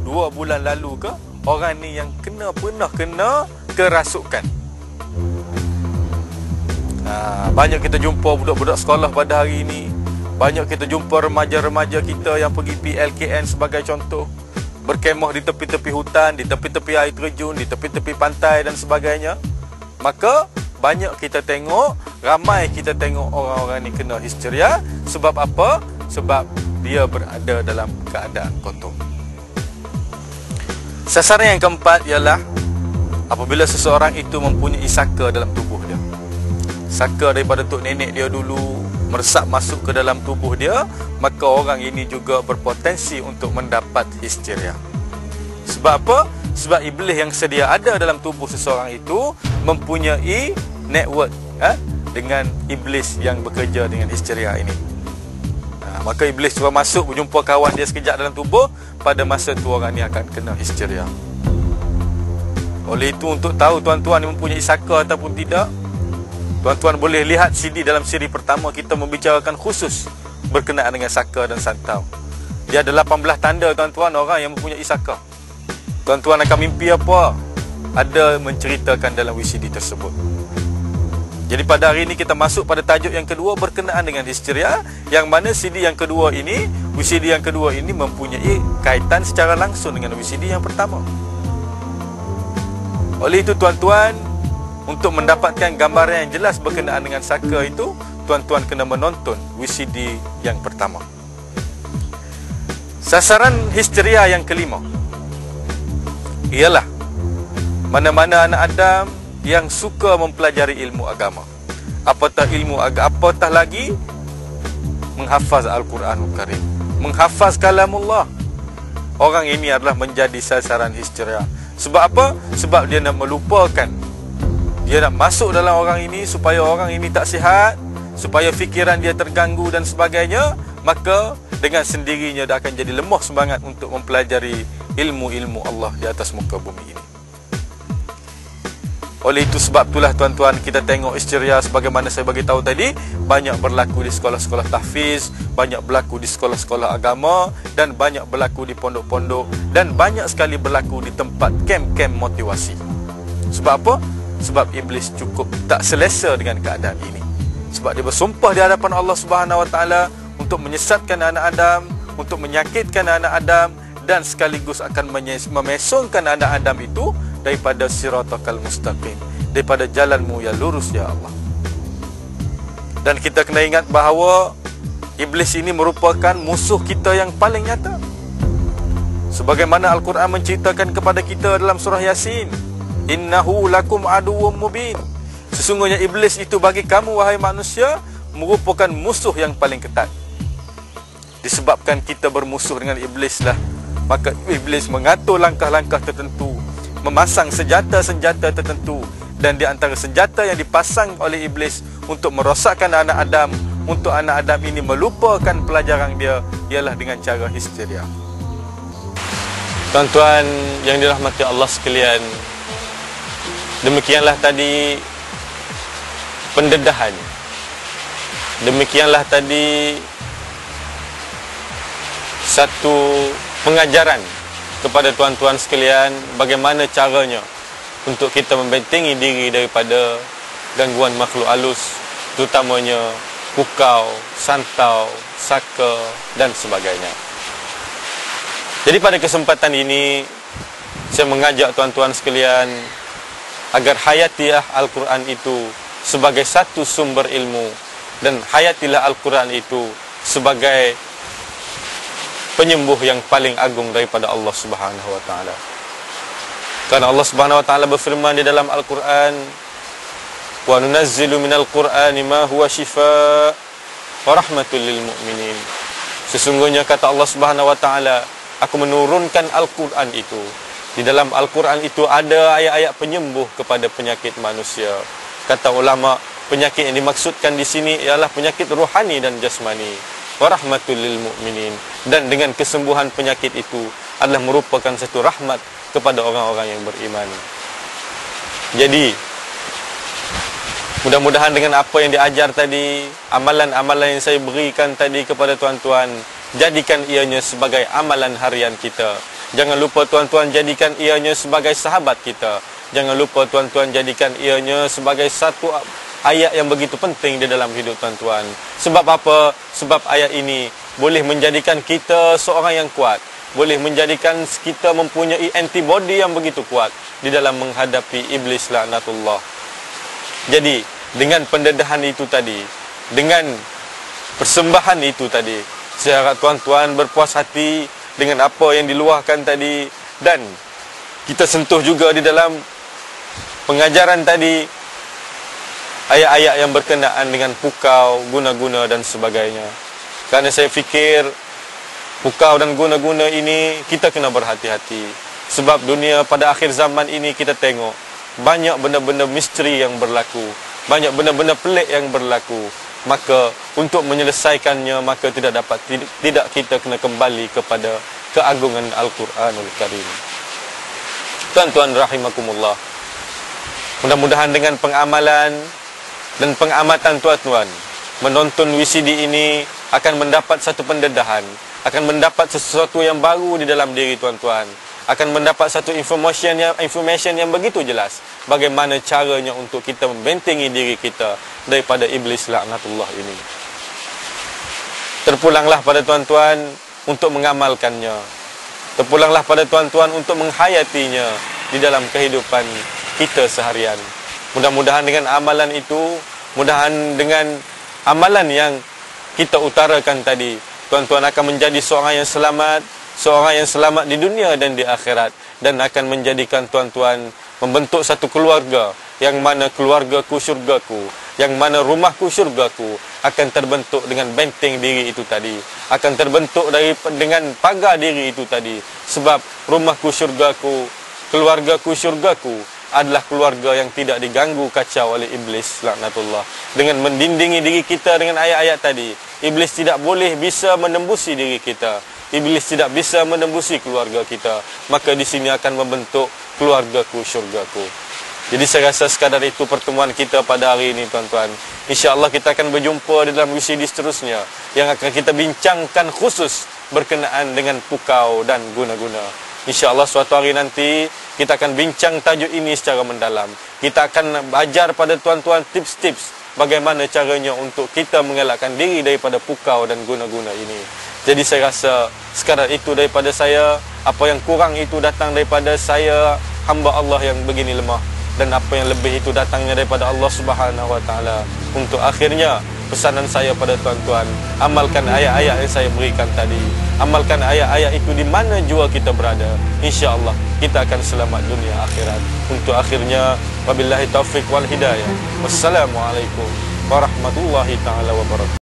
2 bulan lalu ke, orang ni yang pernah kena kerasukan. Banyak kita jumpa budak-budak sekolah pada hari ini. Banyak kita jumpa remaja-remaja kita yang pergi PLKN sebagai contoh, berkemah di tepi-tepi hutan, di tepi-tepi air terjun, di tepi-tepi pantai dan sebagainya. Maka banyak kita tengok, ramai kita tengok orang-orang ni kena histeria. Sebab apa? Sebab dia berada dalam keadaan kotor. Sasaran yang keempat ialah apabila seseorang itu mempunyai saka dalam tubuh dia. Saka daripada tok nenek dia dulu meresap masuk ke dalam tubuh dia, maka orang ini juga berpotensi untuk mendapat histeria. Sebab apa? Sebab iblis yang sedia ada dalam tubuh seseorang itu mempunyai network dengan iblis yang bekerja dengan histeria ini. Maka iblis cuba masuk berjumpa kawan dia sekejap dalam tubuh, pada masa tu orang ni akan kena histeria. Oleh itu, untuk tahu tuan-tuan ni mempunyai saka ataupun tidak, tuan-tuan boleh lihat CD dalam siri pertama kita membicarakan khusus berkenaan dengan saka dan santau. Dia ada 18 tanda tuan-tuan orang yang mempunyai saka. Tuan-tuan akan mimpi apa? Ada menceritakan dalam VCD tersebut. Jadi pada hari ini kita masuk pada tajuk yang kedua berkenaan dengan histeria, yang mana CD yang kedua ini, VCD yang kedua ini mempunyai kaitan secara langsung dengan VCD yang pertama. Oleh itu tuan-tuan, untuk mendapatkan gambaran yang jelas berkenaan dengan saka itu, tuan-tuan kena menonton VCD yang pertama. Sasaran histeria yang kelima ialah mana-mana anak Adam yang suka mempelajari ilmu agama. Apatah lagi menghafaz Al-Quranul Karim, menghafaz kalamullah. Orang ini adalah menjadi sasaran histeria. Sebab apa? Sebab dia nak melupakan, dia nak masuk dalam orang ini supaya orang ini tak sihat, supaya fikiran dia terganggu dan sebagainya. Maka dengan sendirinya dia akan jadi lemah semangat untuk mempelajari ilmu-ilmu Allah di atas muka bumi ini. Oleh itu sebab itulah tuan-tuan, kita tengok histeria sebagaimana saya bagi tahu tadi, banyak berlaku di sekolah-sekolah tahfiz, banyak berlaku di sekolah-sekolah agama, dan banyak berlaku di pondok-pondok, dan banyak sekali berlaku di tempat kem-kem motivasi. Sebab apa? Sebab iblis cukup tak selesa dengan keadaan ini. Sebab dia bersumpah di hadapan Allah Subhanahu Wa Taala untuk menyesatkan anak Adam, untuk menyakitkan anak Adam, dan sekaligus akan memesongkan anak Adam itu daripada siratal mustaqim, daripada jalanmu yang lurus ya Allah. Dan kita kena ingat bahawa iblis ini merupakan musuh kita yang paling nyata. Sebagaimana Al-Quran menceritakan kepada kita dalam surah Yasin, innahu lakum aduwwum mubin. Sesungguhnya iblis itu bagi kamu wahai manusia merupakan musuh yang paling ketat. Disebabkan kita bermusuh dengan iblis lah, maka iblis mengatur langkah-langkah tertentu, memasang senjata-senjata tertentu, dan di antara senjata yang dipasang oleh iblis untuk merosakkan anak Adam, untuk anak Adam ini melupakan pelajaran dia, ialah dengan cara histeria. Tuan-tuan yang dirahmati Allah sekalian, demikianlah tadi pendedahan, demikianlah tadi satu pengajaran kepada tuan-tuan sekalian bagaimana caranya untuk kita membentengi diri daripada gangguan makhluk halus, terutamanya kukau, santau, saka dan sebagainya. Jadi pada kesempatan ini saya mengajak tuan-tuan sekalian agar hayatilah Al-Quran itu sebagai satu sumber ilmu, dan hayatilah Al-Quran itu sebagai penyembuh yang paling agung daripada Allah Subhanahu Wa Taala. Karena Allah Subhanahu Wa Taala berfirman di dalam Al-Quran, wa nunazzilu minal Qur'ani ma huwa shifaa wa rahmatul lil mu'minin. Sesungguhnya kata Allah Subhanahu Wa Taala, aku menurunkan Al-Quran itu. Di dalam Al-Quran itu ada ayat-ayat penyembuh kepada penyakit manusia. Kata ulama, penyakit yang dimaksudkan di sini ialah penyakit rohani dan jasmani. Warahmatul lil mu'minin, dan dengan kesembuhan penyakit itu adalah merupakan satu rahmat kepada orang-orang yang beriman. Jadi mudah-mudahan dengan apa yang diajar tadi, amalan-amalan yang saya berikan tadi kepada tuan-tuan, jadikan ianya sebagai amalan harian kita, Jangan lupa tuan-tuan jadikan ianya sebagai sahabat kita. Jangan lupa tuan-tuan jadikan ianya sebagai satu ayat yang begitu penting di dalam hidup tuan-tuan. Sebab apa? Sebab ayat ini boleh menjadikan kita seorang yang kuat, boleh menjadikan kita mempunyai antibody yang begitu kuat di dalam menghadapi iblis laknatullah. Jadi, dengan pendedahan itu tadi, dengan persembahan itu tadi, saya harap tuan-tuan berpuas hati dengan apa yang diluahkan tadi, dan kita sentuh juga di dalam pengajaran tadi ayat-ayat yang berkenaan dengan pukau, guna-guna dan sebagainya. Kerana saya fikir pukau dan guna-guna ini kita kena berhati-hati. Sebab dunia pada akhir zaman ini kita tengok banyak benda-benda misteri yang berlaku, banyak benda-benda pelik yang berlaku. Maka untuk menyelesaikannya, maka tidak kita kena kembali kepada keagungan Al-Quranul Karim. Tuan-tuan rahimakumullah, mudah-mudahan dengan pengamalan dan pengamatan tuan-tuan menonton VCD ini akan mendapat satu pendedahan, akan mendapat sesuatu yang baru di dalam diri tuan-tuan, akan mendapat satu information yang begitu jelas bagaimana caranya untuk kita membentengi diri kita daripada iblis laknatullah ini. Terpulanglah pada tuan-tuan untuk mengamalkannya. Terpulanglah pada tuan-tuan untuk menghayatinya di dalam kehidupan kita seharian. Mudah-mudahan dengan amalan itu, mudah-mudahan dengan amalan yang kita utarakan tadi, tuan-tuan akan menjadi seorang yang selamat di dunia dan di akhirat, dan akan menjadikan tuan-tuan membentuk satu keluarga, yang mana keluargaku syurgaku, yang mana rumahku syurgaku akan terbentuk dengan benteng diri itu tadi, akan terbentuk dengan pagar diri itu tadi. Sebab rumahku syurgaku, keluargaku syurgaku adalah keluarga yang tidak diganggu kacau oleh iblis laknatullah. Dengan mendindingi diri kita dengan ayat-ayat tadi, iblis tidak boleh bisa menembusi diri kita, iblis tidak bisa menembusi keluarga kita. Maka di sini akan membentuk keluargaku syurgaku. Jadi saya rasa sekadar itu pertemuan kita pada hari ini tuan-tuan. InsyaAllah kita akan berjumpa di dalam VCD seterusnya yang akan kita bincangkan khusus berkenaan dengan pukau dan guna-guna. InsyaAllah suatu hari nanti kita akan bincang tajuk ini secara mendalam. Kita akan ajar pada tuan-tuan tips-tips bagaimana caranya untuk kita mengelakkan diri daripada pukau dan guna-guna ini. Jadi saya rasa sekadar itu daripada saya. Apa yang kurang itu datang daripada saya, hamba Allah yang begini lemah, dan apa yang lebih itu datangnya daripada Allah Subhanahu Wa Taala. Untuk akhirnya pesanan saya pada tuan-tuan, amalkan ayat-ayat yang saya berikan tadi. Amalkan ayat-ayat itu di mana jua kita berada. InsyaAllah kita akan selamat dunia akhirat. Untuk akhirnya, wabillahi taufiq wal hidayah. Wassalamualaikum warahmatullahi taala wabarakatuh.